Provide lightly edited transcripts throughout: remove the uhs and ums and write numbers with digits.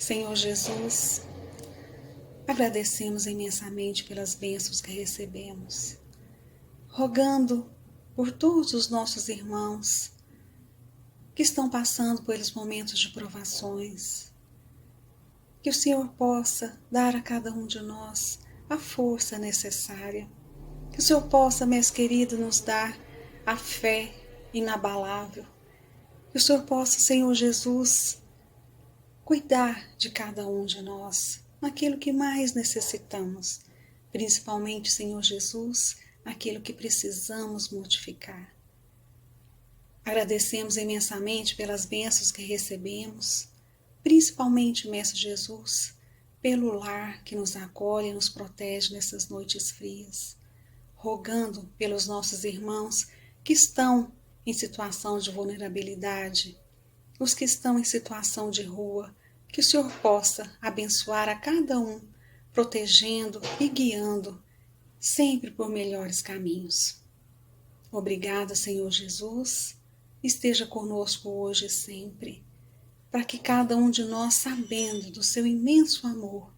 Senhor Jesus, agradecemos imensamente pelas bênçãos que recebemos, rogando por todos os nossos irmãos que estão passando pelos momentos de provações, que o Senhor possa dar a cada um de nós a força necessária, que o Senhor possa, meus queridos, nos dar a fé inabalável, que o Senhor possa, Senhor Jesus, cuidar de cada um de nós, naquilo que mais necessitamos, principalmente, Senhor Jesus, naquilo que precisamos mortificar. Agradecemos imensamente pelas bênçãos que recebemos, principalmente, Mestre Jesus, pelo lar que nos acolhe e nos protege nessas noites frias, rogando pelos nossos irmãos que estão em situação de vulnerabilidade, os que estão em situação de rua, que o Senhor possa abençoar a cada um, protegendo e guiando, sempre por melhores caminhos. Obrigada, Senhor Jesus, esteja conosco hoje e sempre, para que cada um de nós, sabendo do seu imenso amor,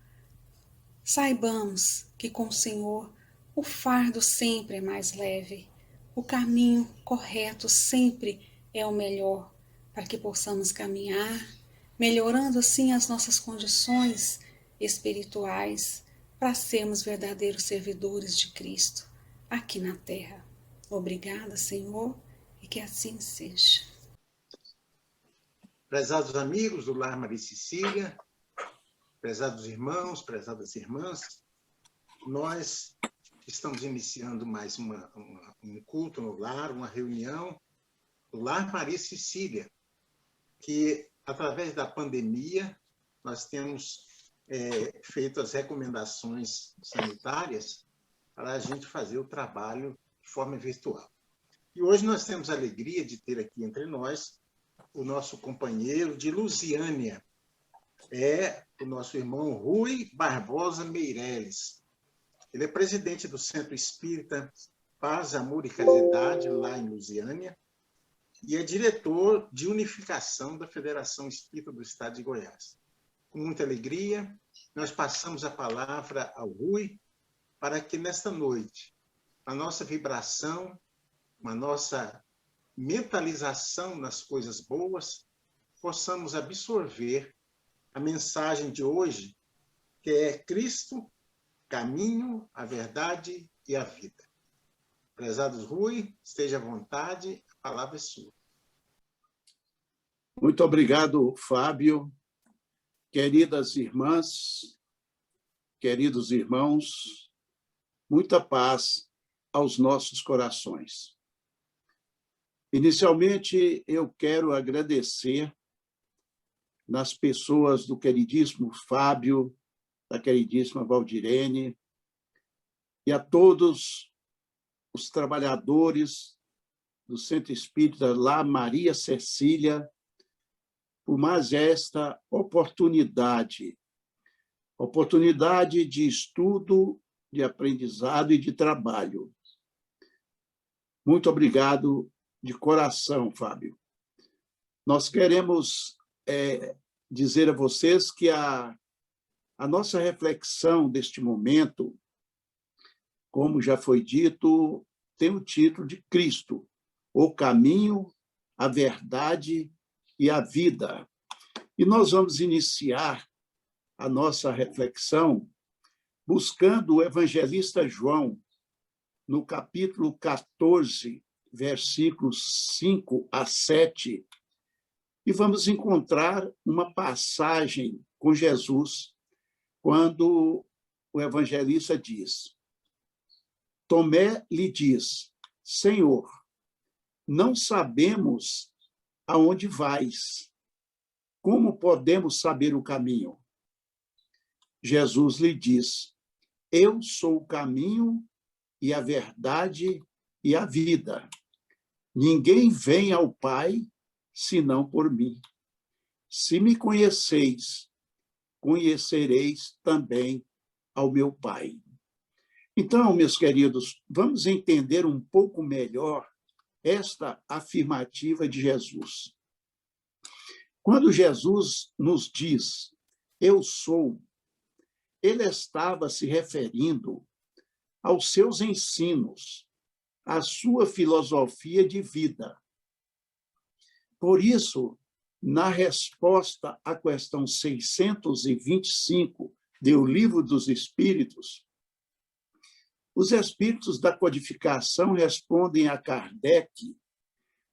saibamos que com o Senhor o fardo sempre é mais leve, o caminho correto sempre é o melhor, para que possamos caminhar, melhorando assim as nossas condições espirituais, para sermos verdadeiros servidores de Cristo aqui na terra. Obrigada, Senhor, e que assim seja. Prezados amigos do Lar Maria Cecília, prezados irmãos, prezadas irmãs, nós estamos iniciando mais um culto no lar, uma reunião do Lar Maria Cecília, que, através da pandemia, nós temos feito as recomendações sanitárias para a gente fazer o trabalho de forma virtual. E hoje nós temos a alegria de ter aqui entre nós o nosso companheiro de Lusiânia, o nosso irmão Rui Barbosa Meireles. Ele é presidente do Centro Espírita Paz, Amor e Caridade, lá em Lusiânia, e é diretor de unificação da Federação Espírita do Estado de Goiás. Com muita alegria, nós passamos a palavra ao Rui para que, nesta noite, a nossa vibração, a nossa mentalização nas coisas boas, possamos absorver a mensagem de hoje, que é Cristo, caminho, a verdade e a vida. Prezados Rui, esteja à vontade, a palavra é sua. Muito obrigado, Fábio. Queridas irmãs, queridos irmãos, muita paz aos nossos corações. Inicialmente, eu quero agradecer nas pessoas do queridíssimo Fábio, da queridíssima Valdirene, e a todos os trabalhadores do Centro Espírita Lar Maria Cecília, por mais esta oportunidade de estudo, de aprendizado e de trabalho. Muito obrigado de coração, Fábio. Nós queremos dizer a vocês que a nossa reflexão deste momento, como já foi dito, tem o título de Cristo, o caminho, a verdade e a vida. E nós vamos iniciar a nossa reflexão buscando o evangelista João, no capítulo 14, versículos 5 a 7, e vamos encontrar uma passagem com Jesus, quando o evangelista diz: Tomé lhe diz, Senhor, não sabemos aonde vais. Como podemos saber o caminho? Jesus lhe diz, eu sou o caminho e a verdade e a vida. Ninguém vem ao Pai senão por mim. Se me conheceis, conhecereis também ao meu Pai. Então, meus queridos, vamos entender um pouco melhor esta afirmativa de Jesus. Quando Jesus nos diz eu sou, ele estava se referindo aos seus ensinos, à sua filosofia de vida. Por isso, na resposta à questão 625 do Livro dos Espíritos, os espíritos da codificação respondem a Kardec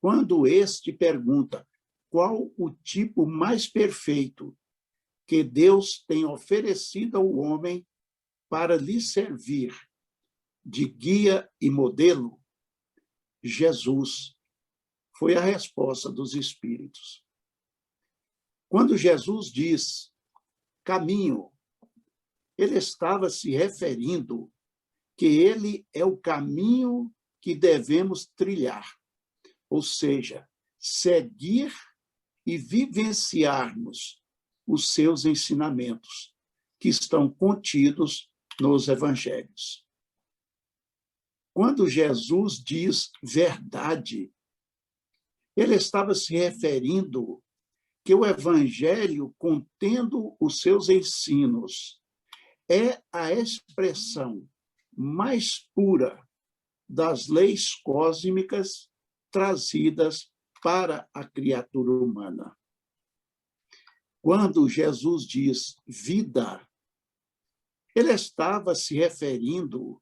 quando este pergunta qual o tipo mais perfeito que Deus tem oferecido ao homem para lhe servir de guia e modelo. Jesus foi a resposta dos espíritos. Quando Jesus diz caminho, ele estava se referindo que ele é o caminho que devemos trilhar, ou seja, seguir e vivenciarmos os seus ensinamentos, que estão contidos nos evangelhos. Quando Jesus diz verdade, ele estava se referindo que o evangelho, contendo os seus ensinos, é a expressão mais pura das leis cósmicas trazidas para a criatura humana. Quando Jesus diz vida, ele estava se referindo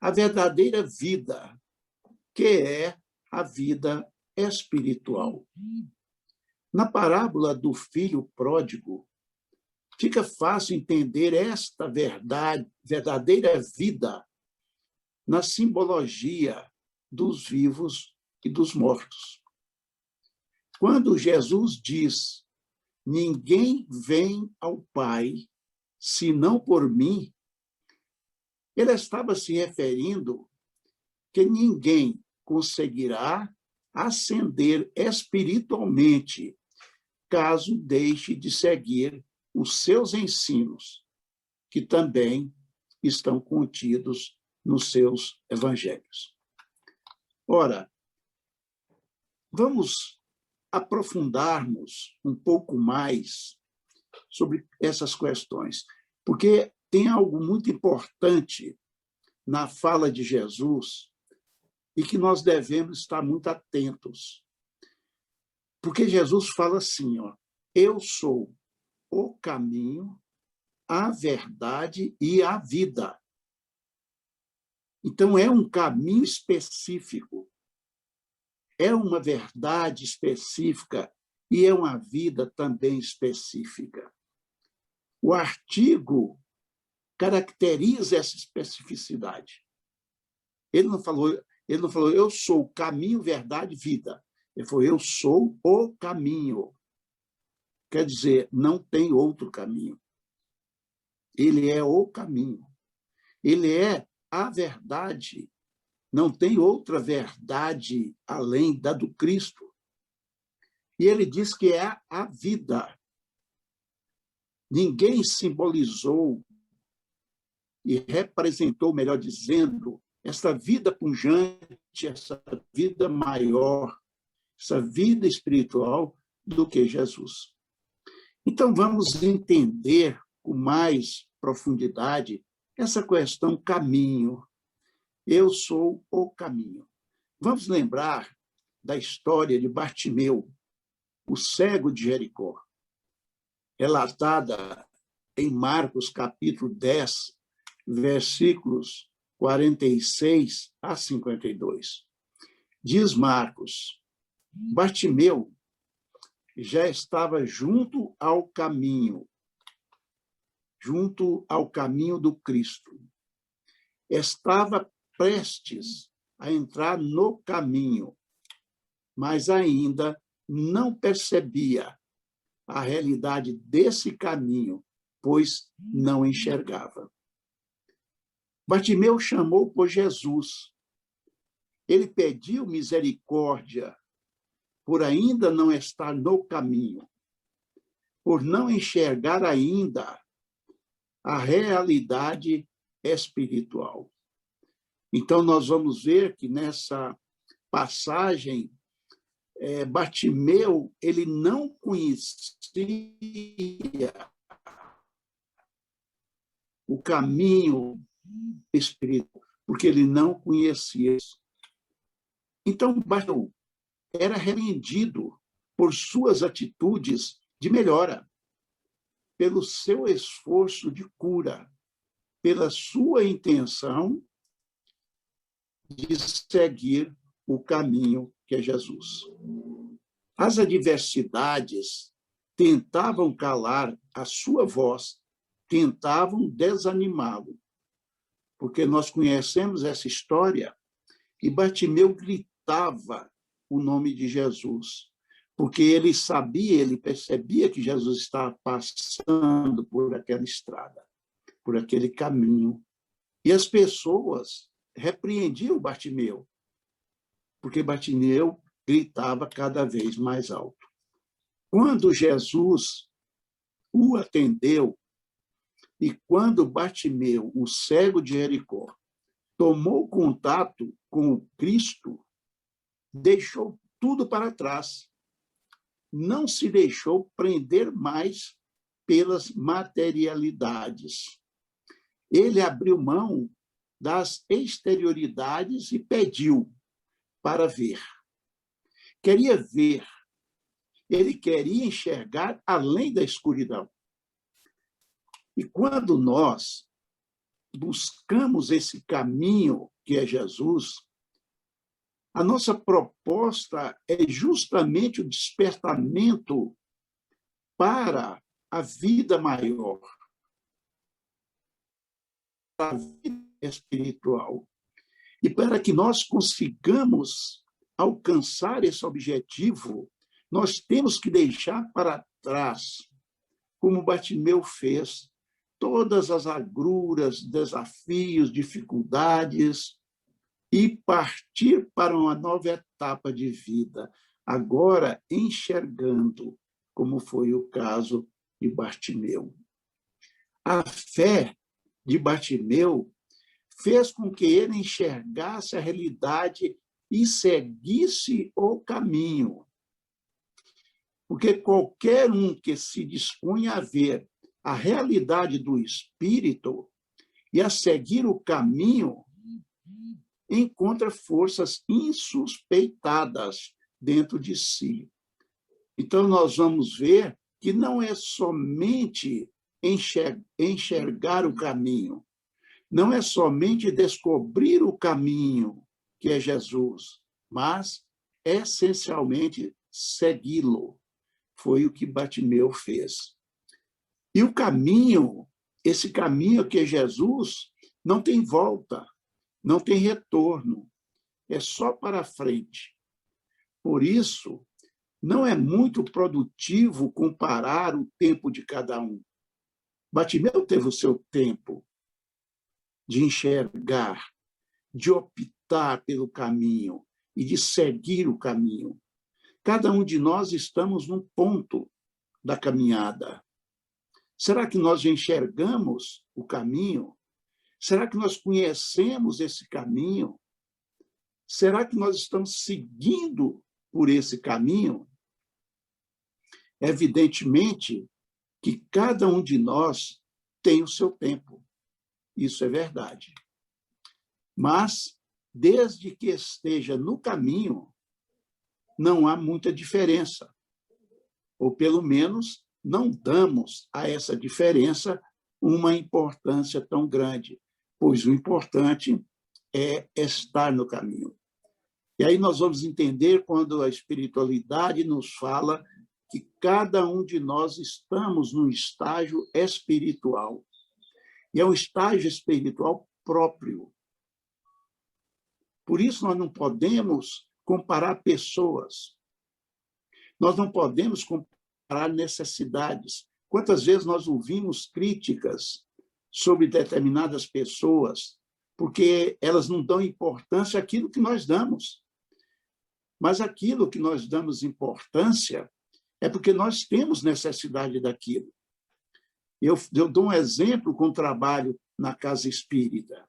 à verdadeira vida, que é a vida espiritual. Na parábola do filho pródigo, fica fácil entender esta verdadeira vida na simbologia dos vivos e dos mortos. Quando Jesus diz: ninguém vem ao Pai senão por mim, ele estava se referindo que ninguém conseguirá ascender espiritualmente caso deixe de seguir os seus ensinos, que também estão contidos nos seus evangelhos. Ora, vamos aprofundarmos um pouco mais sobre essas questões, porque tem algo muito importante na fala de Jesus e que nós devemos estar muito atentos. Porque Jesus fala assim, eu sou o caminho, a verdade e a vida. Então, é um caminho específico, é uma verdade específica e é uma vida também específica. O artigo caracteriza essa especificidade. Ele não falou, eu sou o caminho, verdade e vida. Ele falou, eu sou o caminho. Quer dizer, não tem outro caminho. Ele é o caminho. Ele é a verdade. Não tem outra verdade além da do Cristo. E ele diz que é a vida. Ninguém simbolizou e representou, melhor dizendo, essa vida pujante, essa vida maior, essa vida espiritual do que Jesus. Então, vamos entender com mais profundidade essa questão caminho. Eu sou o caminho. Vamos lembrar da história de Bartimeu, o cego de Jericó, relatada em Marcos, capítulo 10, versículos 46 a 52. Diz Marcos, Bartimeu já estava junto ao caminho do Cristo. Estava prestes a entrar no caminho, mas ainda não percebia a realidade desse caminho, pois não enxergava. Bartimeu chamou por Jesus. Ele pediu misericórdia por ainda não estar no caminho, por não enxergar ainda a realidade espiritual. Então, nós vamos ver que nessa passagem, Bartimeu, ele não conhecia o caminho espiritual, porque ele não conhecia isso. Então, Bartimeu era repreendido por suas atitudes de melhora, pelo seu esforço de cura, pela sua intenção de seguir o caminho que é Jesus. As adversidades tentavam calar a sua voz, tentavam desanimá-lo, porque nós conhecemos essa história, e Bartimeu gritava o nome de Jesus, porque ele sabia, ele percebia que Jesus estava passando por aquela estrada, por aquele caminho. E as pessoas repreendiam Bartimeu, porque Bartimeu gritava cada vez mais alto. Quando Jesus o atendeu, e quando Bartimeu, o cego de Jericó, tomou contato com o Cristo, deixou tudo para trás. Não se deixou prender mais pelas materialidades. Ele abriu mão das exterioridades e pediu para ver. Queria ver. Ele queria enxergar além da escuridão. E quando nós buscamos esse caminho que é Jesus, a nossa proposta é justamente o despertamento para a vida maior, a vida espiritual. E para que nós consigamos alcançar esse objetivo, nós temos que deixar para trás, como Bartimeu fez, todas as agruras, desafios, dificuldades, e partir para uma nova etapa de vida, agora enxergando, como foi o caso de Bartimeu. A fé de Bartimeu fez com que ele enxergasse a realidade e seguisse o caminho. Porque qualquer um que se dispunha a ver a realidade do Espírito e a seguir o caminho, encontra forças insuspeitadas dentro de si. Então, nós vamos ver que não é somente enxergar o caminho, não é somente descobrir o caminho, que é Jesus, mas, essencialmente, segui-lo. Foi o que Bartimeu fez. E o caminho, esse caminho que é Jesus, não tem volta, não tem retorno, é só para frente. Por isso, não é muito produtivo comparar o tempo de cada um. Bartimeu teve o seu tempo de enxergar, de optar pelo caminho e de seguir o caminho. Cada um de nós estamos num ponto da caminhada. Será que nós enxergamos o caminho? Será que nós conhecemos esse caminho? Será que nós estamos seguindo por esse caminho? Evidentemente que cada um de nós tem o seu tempo. Isso é verdade. Mas, desde que esteja no caminho, não há muita diferença. Ou, pelo menos, não damos a essa diferença uma importância tão grande, pois o importante é estar no caminho. E aí nós vamos entender quando a espiritualidade nos fala que cada um de nós estamos num estágio espiritual. E é um estágio espiritual próprio. Por isso, nós não podemos comparar pessoas. Nós não podemos comparar necessidades. Quantas vezes nós ouvimos críticas sobre determinadas pessoas, porque elas não dão importância àquilo que nós damos. Mas aquilo que nós damos importância é porque nós temos necessidade daquilo. Eu dou um exemplo com o trabalho na Casa Espírita.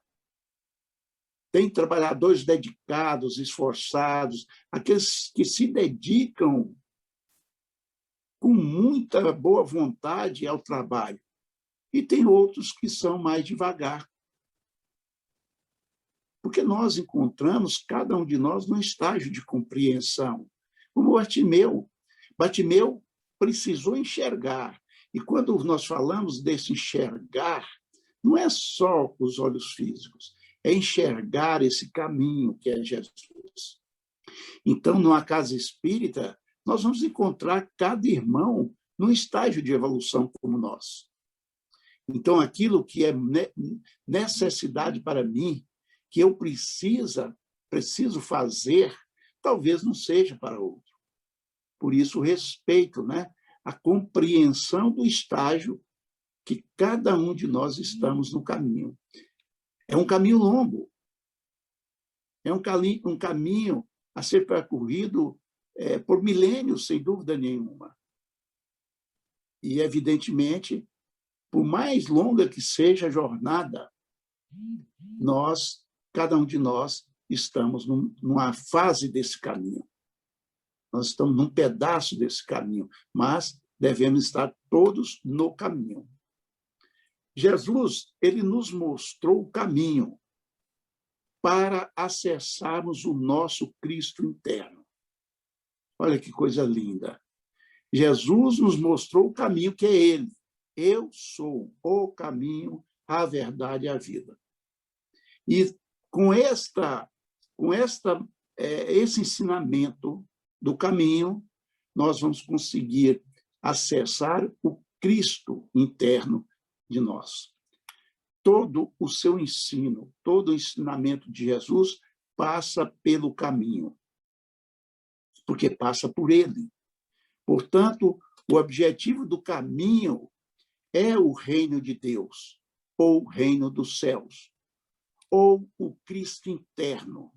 Tem trabalhadores dedicados, esforçados, aqueles que se dedicam com muita boa vontade ao trabalho. e tem outros que são mais devagar. Porque nós encontramos, cada um de nós, num estágio de compreensão. Como Bartimeu. Bartimeu precisou enxergar. E quando nós falamos desse enxergar, não é só os olhos físicos, é enxergar esse caminho que é Jesus. Então, numa casa espírita, nós vamos encontrar cada irmão num estágio de evolução como nós. Então, aquilo que é necessidade para mim, que eu preciso fazer, talvez não seja para outro. Por isso, o respeito, né? A compreensão do estágio que cada um de nós estamos no caminho. É um caminho longo. É um caminho a ser percorrido por milênios, sem dúvida nenhuma. E, evidentemente, por mais longa que seja a jornada, cada um de nós, estamos numa fase desse caminho. Nós estamos num pedaço desse caminho, mas devemos estar todos no caminho. Jesus, ele nos mostrou o caminho para acessarmos o nosso Cristo interno. Olha que coisa linda. Jesus nos mostrou o caminho que é ele. Eu sou o caminho, a verdade e a vida. E com esse ensinamento do caminho, nós vamos conseguir acessar o Cristo interno de nós. Todo o seu ensino, todo o ensinamento de Jesus passa pelo caminho, porque passa por ele. Portanto, o objetivo do caminho é o reino de Deus, ou o reino dos céus, ou o Cristo interno,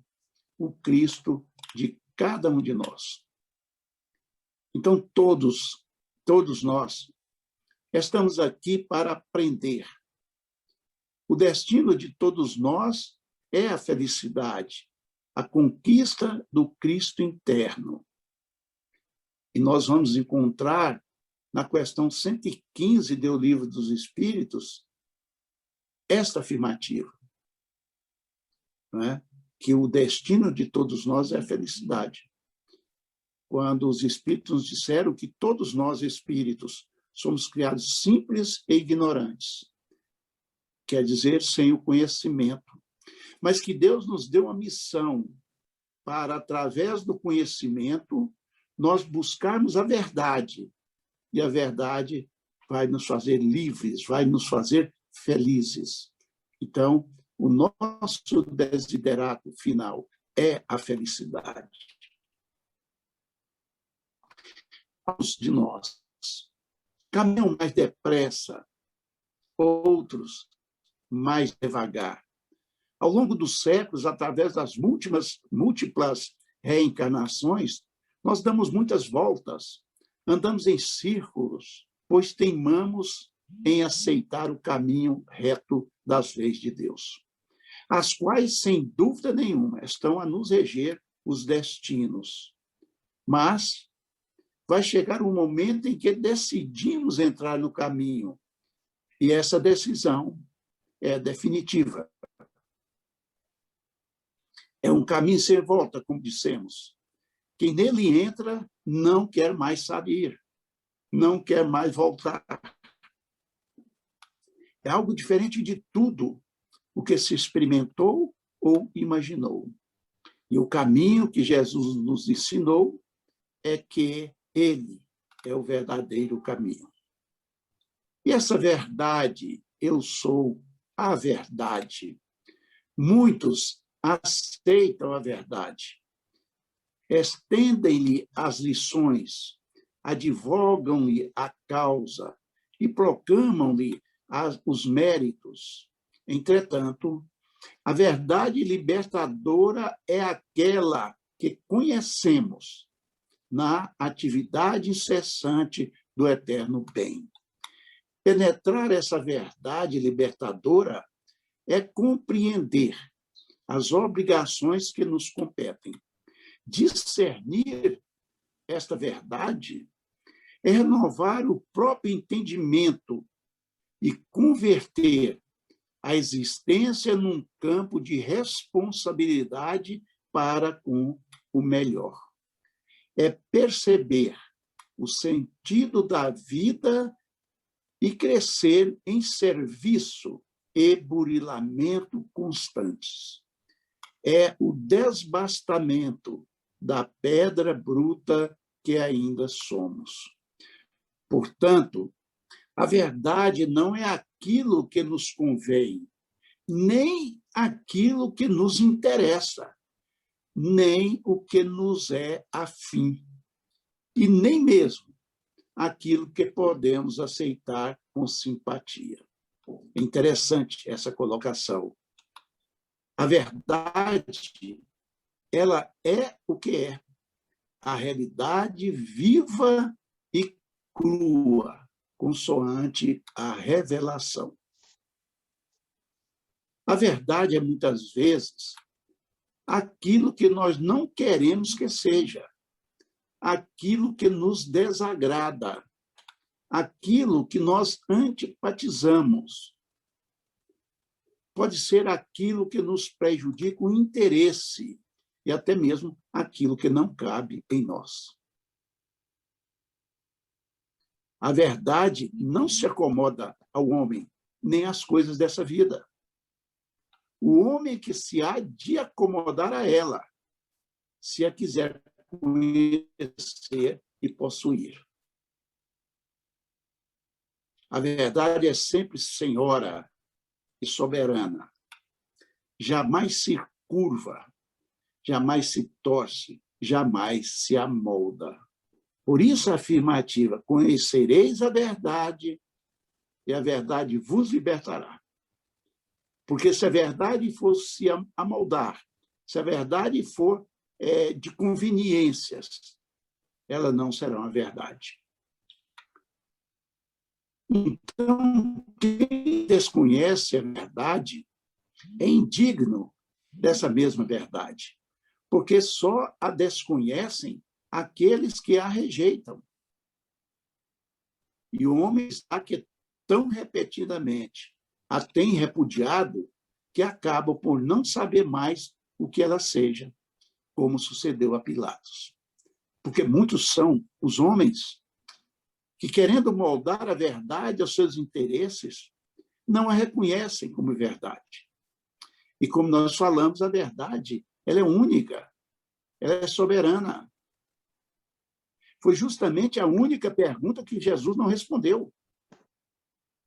o Cristo de cada um de nós. Então, todos nós estamos aqui para aprender. O destino de todos nós é a felicidade, a conquista do Cristo interno. E nós vamos encontrar, na questão 115 do Livro dos Espíritos, esta afirmativa, né? Que o destino de todos nós é a felicidade. Quando os Espíritos nos disseram que todos nós, espíritos, somos criados simples e ignorantes, quer dizer, sem o conhecimento, mas que Deus nos deu uma missão para, através do conhecimento, nós buscarmos a verdade, e a verdade vai nos fazer livres, vai nos fazer felizes. Então, o nosso desiderato final é a felicidade. Alguns de nós caminham mais depressa, outros mais devagar. Ao longo dos séculos, através das múltiplas reencarnações, nós damos muitas voltas, andamos em círculos, pois teimamos em aceitar o caminho reto das leis de Deus, as quais, sem dúvida nenhuma, estão a nos reger os destinos. Mas vai chegar um momento em que decidimos entrar no caminho, e essa decisão é definitiva. É um caminho sem volta, como dissemos. Quem nele entra não quer mais sair, não quer mais voltar. É algo diferente de tudo o que se experimentou ou imaginou. E o caminho que Jesus nos ensinou é que ele é o verdadeiro caminho. E essa verdade, eu sou a verdade. Muitos aceitam a verdade, estendem-lhe as lições, advogam-lhe a causa e proclamam-lhe os méritos. Entretanto, a verdade libertadora é aquela que conhecemos na atividade incessante do eterno bem. Penetrar essa verdade libertadora é compreender as obrigações que nos competem. Discernir esta verdade é renovar o próprio entendimento e converter a existência num campo de responsabilidade para com o melhor. É perceber o sentido da vida e crescer em serviço e burilamento constantes. É o desbastamento da pedra bruta que ainda somos. Portanto, a verdade não é aquilo que nos convém, nem aquilo que nos interessa, nem o que nos é afim, e nem mesmo aquilo que podemos aceitar com simpatia. É interessante essa colocação. A verdade, ela é o que é, a realidade viva e crua, consoante a revelação. A verdade é, muitas vezes, aquilo que nós não queremos que seja, aquilo que nos desagrada, aquilo que nós antipatizamos. Pode ser aquilo que nos prejudica o interesse e até mesmo aquilo que não cabe em nós. A verdade não se acomoda ao homem, nem às coisas dessa vida. O homem que se há de acomodar a ela, se a quiser conhecer e possuir. A verdade é sempre senhora e soberana. Jamais se curva, jamais se torce, jamais se amolda. Por isso a afirmativa: conhecereis a verdade e a verdade vos libertará. Porque se a verdade for se amoldar, se a verdade for de conveniências, ela não será uma verdade. Então, quem desconhece a verdade é indigno dessa mesma verdade, porque só a desconhecem aqueles que a rejeitam. E o homem está que tão repetidamente a tem repudiado que acaba por não saber mais o que ela seja, como sucedeu a Pilatos. Porque muitos são os homens que, querendo moldar a verdade aos seus interesses, não a reconhecem como verdade. E como nós falamos, a verdade, ela é única, ela é soberana. Foi justamente a única pergunta que Jesus não respondeu.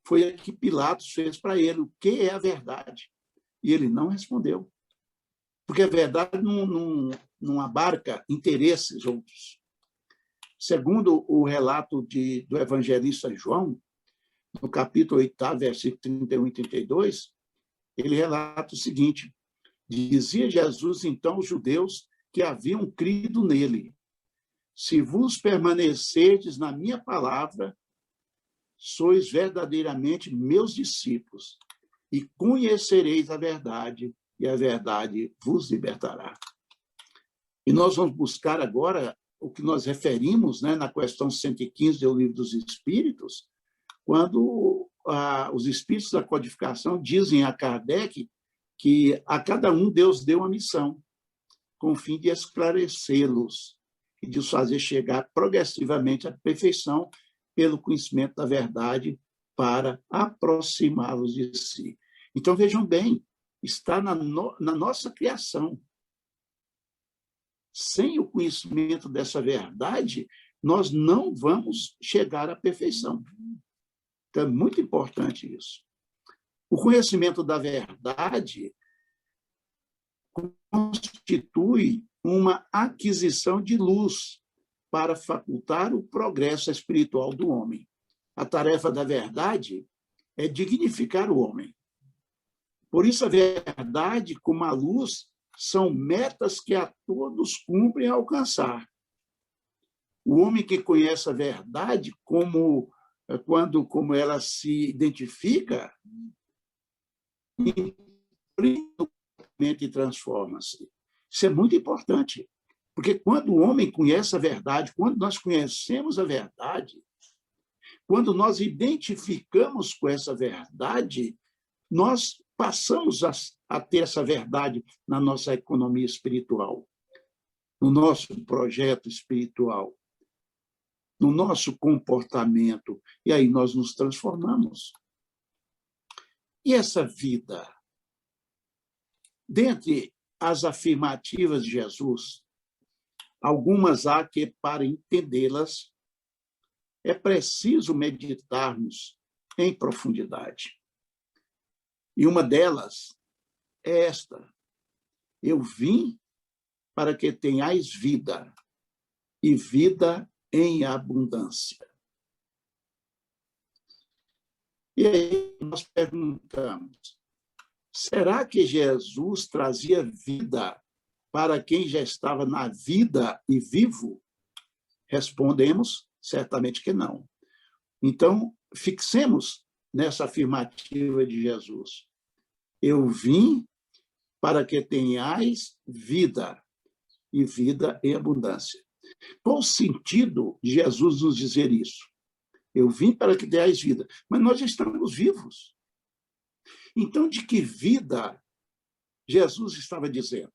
Foi a que Pilatos fez para ele: o que é a verdade? E ele não respondeu. Porque a verdade não abarca interesses outros. Segundo o relato do evangelista João, no capítulo 8, versículo 31 e 32, ele relata o seguinte: dizia Jesus então aos judeus que haviam crido nele: se vos permanecerdes na minha palavra, sois verdadeiramente meus discípulos, e conhecereis a verdade, e a verdade vos libertará. E nós vamos buscar agora o que nós referimos, né, na questão 115 do Livro dos Espíritos, quando os espíritos da codificação dizem a Kardec que a cada um Deus deu uma missão, com o fim de esclarecê-los e de os fazer chegar progressivamente à perfeição pelo conhecimento da verdade para aproximá-los de si. Então, vejam bem, está na nossa criação. Sem o conhecimento dessa verdade, nós não vamos chegar à perfeição. Então, é muito importante isso. O conhecimento da verdade constitui uma aquisição de luz para facultar o progresso espiritual do homem. A tarefa da verdade é dignificar o homem. Por isso, a verdade como a luz são metas que a todos cumprem alcançar. O homem que conhece a verdade como ela se identifica, e transforma-se. Isso é muito importante, porque quando o homem conhece a verdade, quando nós conhecemos a verdade, quando nós identificamos com essa verdade, nós passamos a ter essa verdade na nossa economia espiritual, no nosso projeto espiritual, no nosso comportamento, e aí nós nos transformamos. E essa vida, dentre as afirmativas de Jesus, algumas há que, para entendê-las, é preciso meditarmos em profundidade. E uma delas é esta: eu vim para que tenhais vida, e vida em abundância. E aí nós perguntamos, será que Jesus trazia vida para quem já estava na vida e vivo? Respondemos, certamente que não. Então, fixemos nessa afirmativa de Jesus. Eu vim para que tenhais vida, e vida em abundância. Qual o sentido de Jesus nos dizer isso? Eu vim para que tenhais vida, mas nós já estamos vivos. Então, de que vida Jesus estava dizendo?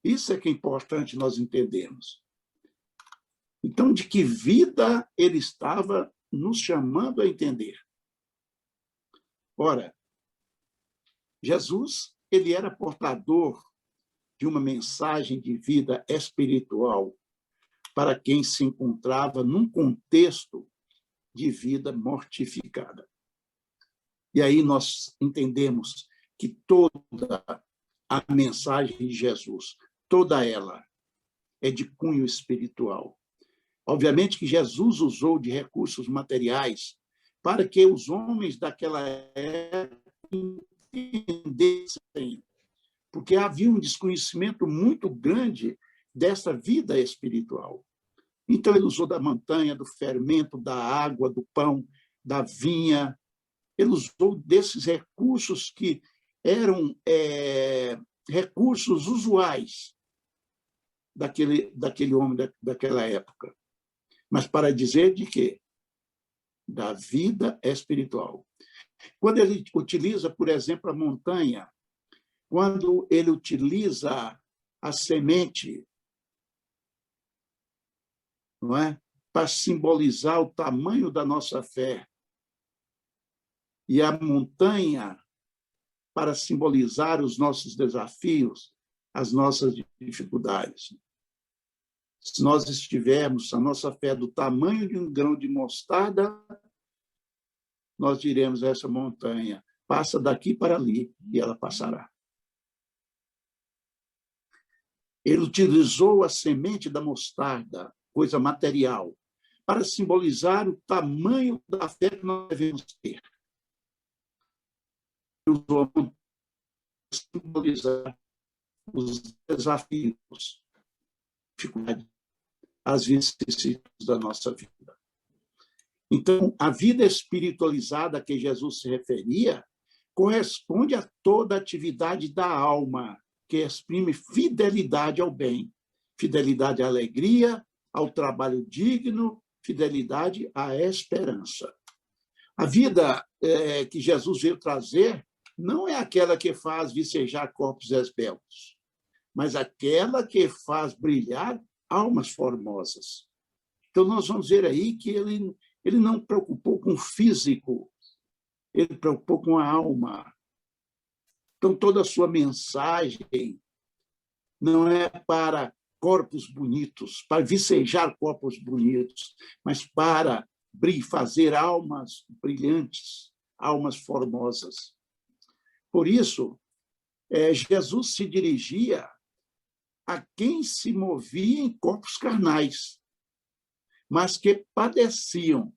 Isso é que é importante nós entendermos. Então, de que vida ele estava nos chamando a entender? Ora, Jesus, ele era portador de uma mensagem de vida espiritual para quem se encontrava num contexto de vida mortificada. E aí nós entendemos que toda a mensagem de Jesus, toda ela, é de cunho espiritual. Obviamente que Jesus usou de recursos materiais para que os homens daquela época entendessem, porque havia um desconhecimento muito grande dessa vida espiritual. Então, ele usou da montanha, do fermento, da água, do pão, da vinha. Ele usou desses recursos que eram recursos usuais daquele homem daquela época. Mas para dizer de quê? Da vida espiritual. Quando ele utiliza, por exemplo, a montanha, quando ele utiliza a semente, não é? Para simbolizar o tamanho da nossa fé, e a montanha para simbolizar os nossos desafios, as nossas dificuldades. Se nós estivermos a nossa fé do tamanho de um grão de mostarda, nós diremos a essa montanha, passa daqui para ali, e ela passará. Ele utilizou a semente da mostarda, coisa material, para simbolizar o tamanho da fé que nós devemos ter. Ele usou para simbolizar os desafios, dificuldades, as vicissitudes da nossa vida. Então, a vida espiritualizada a que Jesus se referia corresponde a toda a atividade da alma, que exprime fidelidade ao bem, fidelidade à alegria, ao trabalho digno, fidelidade à esperança. A vida que Jesus veio trazer não é aquela que faz vicejar corpos esbeltos, mas aquela que faz brilhar almas formosas. Então, nós vamos ver aí que ele não preocupou com o físico, ele preocupou com a alma. Então, toda a sua mensagem não é para corpos bonitos, para vicejar corpos bonitos, mas para fazer almas brilhantes, almas formosas. Por isso, Jesus se dirigia a quem se movia em corpos carnais, mas que padeciam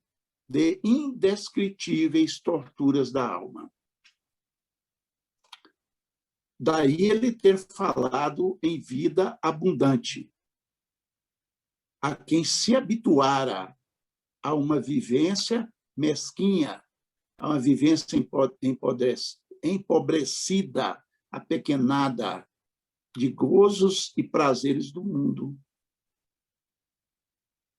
de indescritíveis torturas da alma. Daí ele ter falado em vida abundante, a quem se habituara a uma vivência mesquinha, a uma vivência empobrecida, apequenada, de gozos e prazeres do mundo.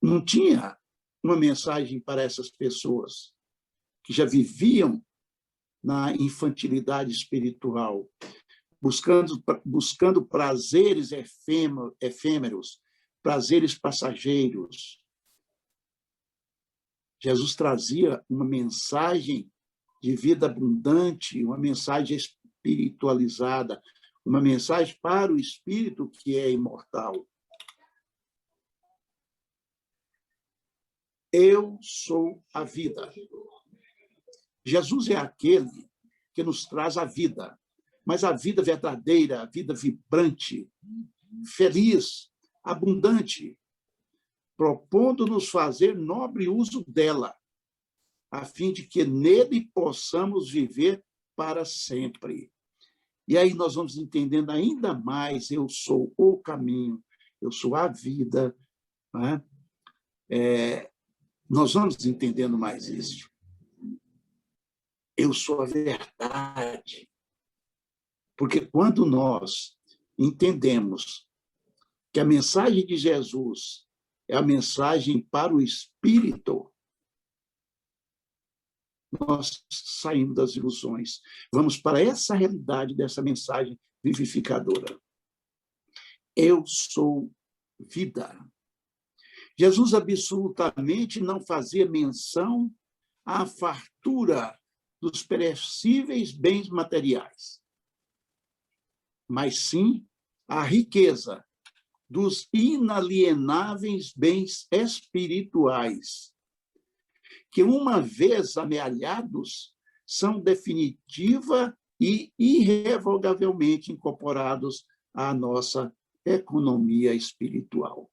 Não tinha uma mensagem para essas pessoas que já viviam na infantilidade espiritual, buscando prazeres efêmeros, prazeres passageiros. Jesus trazia uma mensagem de vida abundante, uma mensagem espiritualizada, uma mensagem para o espírito que é imortal. Eu sou a vida. Jesus é aquele que nos traz a vida, mas a vida verdadeira, a vida vibrante, feliz, abundante, propondo-nos fazer nobre uso dela, a fim de que nele possamos viver para sempre. E aí nós vamos entendendo ainda mais, eu sou o caminho, eu sou a vida. Né? Nós vamos entendendo mais isso. Eu sou a verdade. Porque quando nós entendemos que a mensagem de Jesus é a mensagem para o espírito, nós saímos das ilusões. Vamos para essa realidade dessa mensagem vivificadora. Eu sou vida. Jesus absolutamente não fazia menção à fartura dos perecíveis bens materiais, mas sim à riqueza dos inalienáveis bens espirituais, que, uma vez amealhados, são definitiva e irrevogavelmente incorporados à nossa economia espiritual.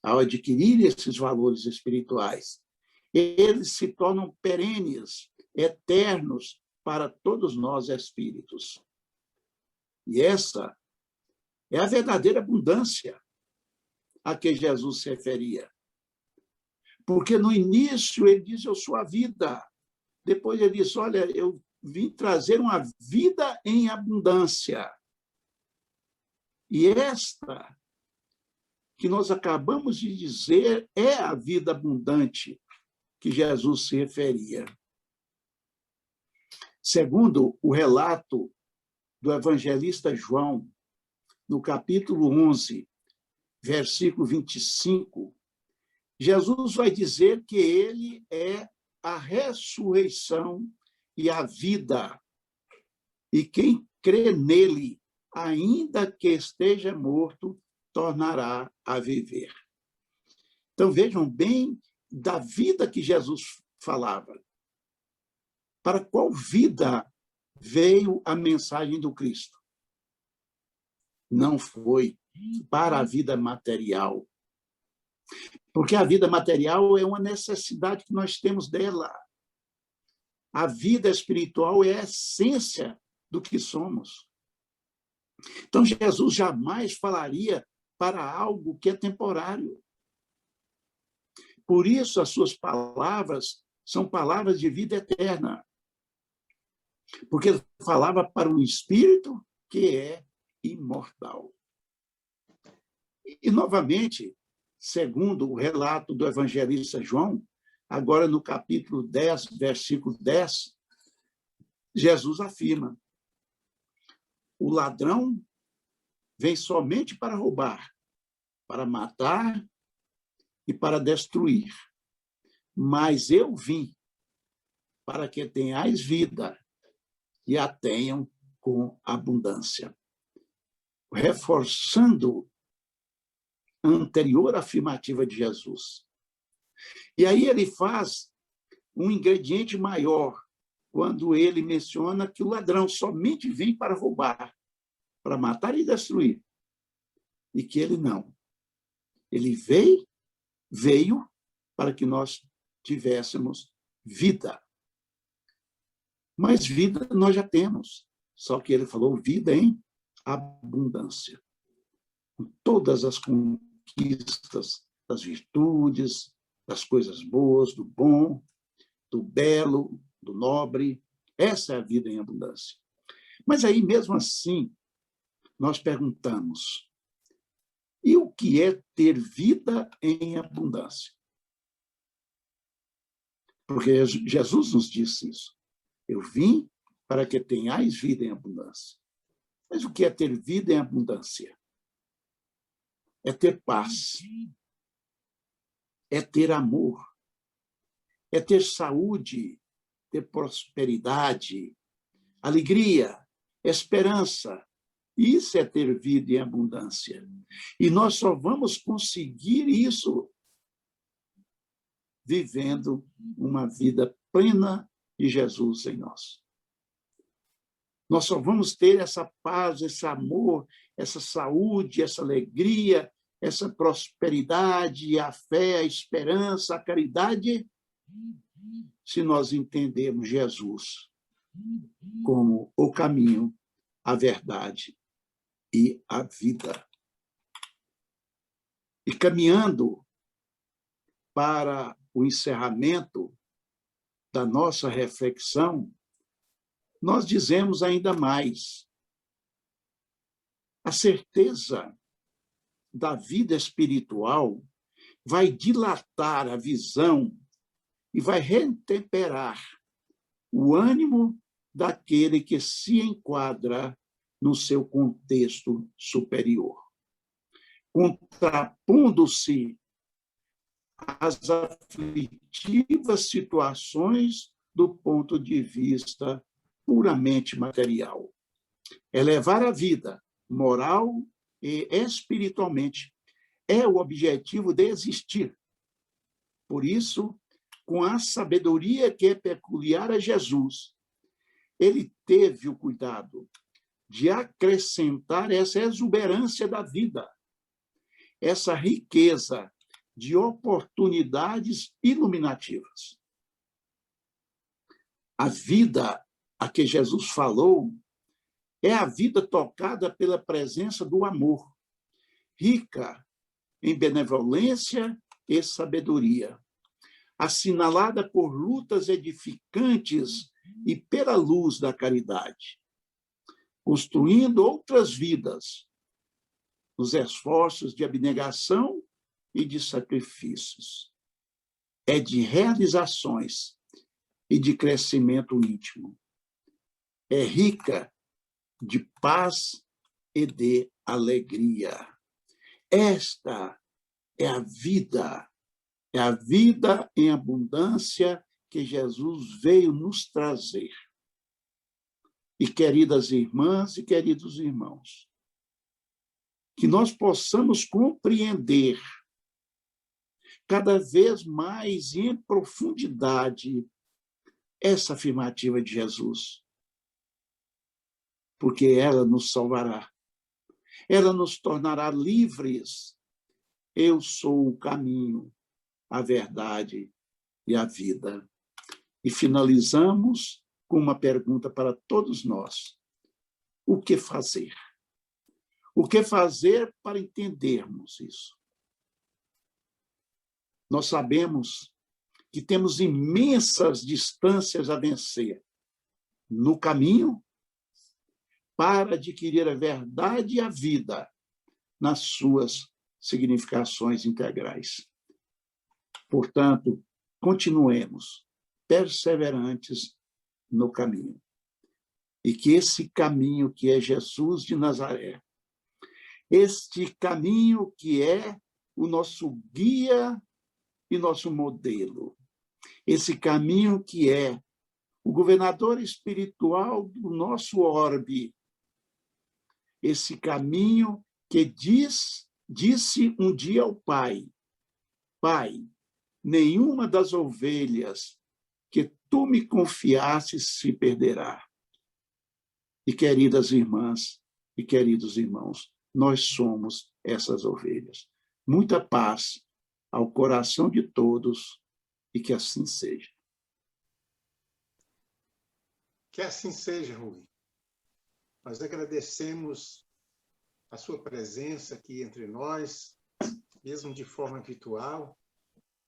Ao adquirir esses valores espirituais, eles se tornam perenes, eternos para todos nós espíritos. E essa é a verdadeira abundância a que Jesus se referia. Porque no início ele diz, eu sou a vida. Depois ele diz, olha, eu vim trazer uma vida em abundância. E esta que nós acabamos de dizer é a vida abundante que Jesus se referia. Segundo o relato do evangelista João, no capítulo 11, versículo 25, Jesus vai dizer que ele é a ressurreição e a vida. E quem crê nele, ainda que esteja morto, tornará a viver. Então, vejam bem da vida que Jesus falava. Para qual vida veio a mensagem do Cristo? Não foi para a vida material. Porque a vida material é uma necessidade que nós temos dela. A vida espiritual é a essência do que somos. Então, Jesus jamais falaria para algo que é temporário. Por isso, as suas palavras são palavras de vida eterna. Porque ele falava para um espírito que é imortal. E novamente, segundo o relato do evangelista João, agora no capítulo 10, versículo 10, Jesus afirma: o ladrão vem somente para roubar, para matar e para destruir. Mas eu vim para que tenhais vida e a tenham com abundância. Reforçando a anterior afirmativa de Jesus. E aí ele faz um ingrediente maior, quando ele menciona que o ladrão somente vem para roubar, para matar e destruir. E que ele não. Ele veio para que nós tivéssemos vida. Mas vida nós já temos. Só que ele falou vida em abundância. Com todas as conquistas das virtudes, das coisas boas, do bom, do belo, do nobre. Essa é a vida em abundância. Mas aí, mesmo assim, nós perguntamos, e o que é ter vida em abundância? Porque Jesus nos disse isso. Eu vim para que tenhais vida em abundância. Mas o que é ter vida em abundância? É ter paz, é ter amor, é ter saúde, ter prosperidade, alegria, esperança. Isso é ter vida em abundância. E nós só vamos conseguir isso vivendo uma vida plena de Jesus em nós. Nós só vamos ter essa paz, esse amor, essa saúde, essa alegria, essa prosperidade, a fé, a esperança, a caridade, se nós entendermos Jesus como o caminho, a verdade e a vida. E caminhando para o encerramento da nossa reflexão, nós dizemos ainda mais. A certeza da vida espiritual vai dilatar a visão e vai retemperar o ânimo daquele que se enquadra no seu contexto superior, contrapondo-se às aflitivas situações do ponto de vista puramente material. Elevar a vida, moral e espiritualmente, é o objetivo de existir. Por isso, com a sabedoria que é peculiar a Jesus, ele teve o cuidado de acrescentar essa exuberância da vida, essa riqueza de oportunidades iluminativas. A vida a que Jesus falou é a vida tocada pela presença do amor, rica em benevolência e sabedoria, assinalada por lutas edificantes e pela luz da caridade, construindo outras vidas nos esforços de abnegação e de sacrifícios. É de realizações e de crescimento íntimo. É rica de paz e de alegria. Esta é a vida em abundância que Jesus veio nos trazer. E, queridas irmãs e queridos irmãos, que nós possamos compreender cada vez mais e em profundidade essa afirmativa de Jesus, porque ela nos salvará, ela nos tornará livres. Eu sou o caminho, a verdade e a vida. E finalizamos com uma pergunta para todos nós: o que fazer? O que fazer para entendermos isso? Nós sabemos que temos imensas distâncias a vencer no caminho para adquirir a verdade e a vida nas suas significações integrais. Portanto, continuemos perseverantes no caminho. E que esse caminho que é Jesus de Nazaré, este caminho que é o nosso guia e nosso modelo, esse caminho que é o governador espiritual do nosso orbe, esse caminho que disse um dia ao Pai: Pai, nenhuma das ovelhas que tu me confiasses se perderá. E, queridas irmãs e queridos irmãos, nós somos essas ovelhas. Muita paz ao coração de todos e que assim seja. Que assim seja, Rui. Nós agradecemos a sua presença aqui entre nós, mesmo de forma virtual.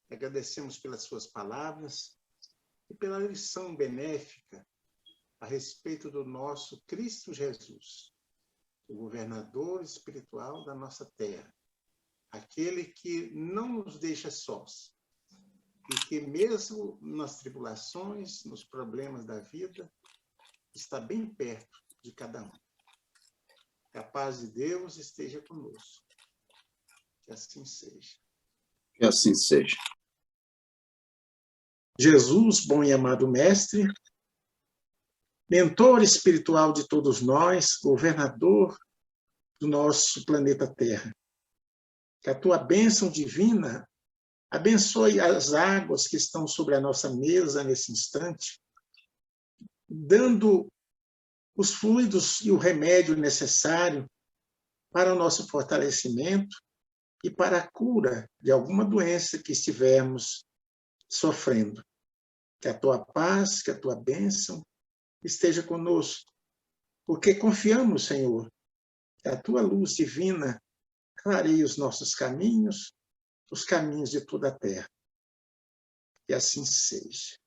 Agradecemos pelas suas palavras e pela lição benéfica a respeito do nosso Cristo Jesus, o governador espiritual da nossa terra, aquele que não nos deixa sós, e que mesmo nas tribulações, nos problemas da vida, está bem perto de cada um. Que a paz de Deus esteja conosco. Que assim seja. Que assim seja. Jesus, bom e amado Mestre, mentor espiritual de todos nós, governador do nosso planeta Terra. Que a tua bênção divina abençoe as águas que estão sobre a nossa mesa nesse instante, dando os fluidos e o remédio necessário para o nosso fortalecimento e para a cura de alguma doença que estivermos sofrendo. Que a tua paz, que a tua bênção esteja conosco, porque confiamos, Senhor, que a tua luz divina clareie os nossos caminhos, os caminhos de toda a terra. Que assim seja.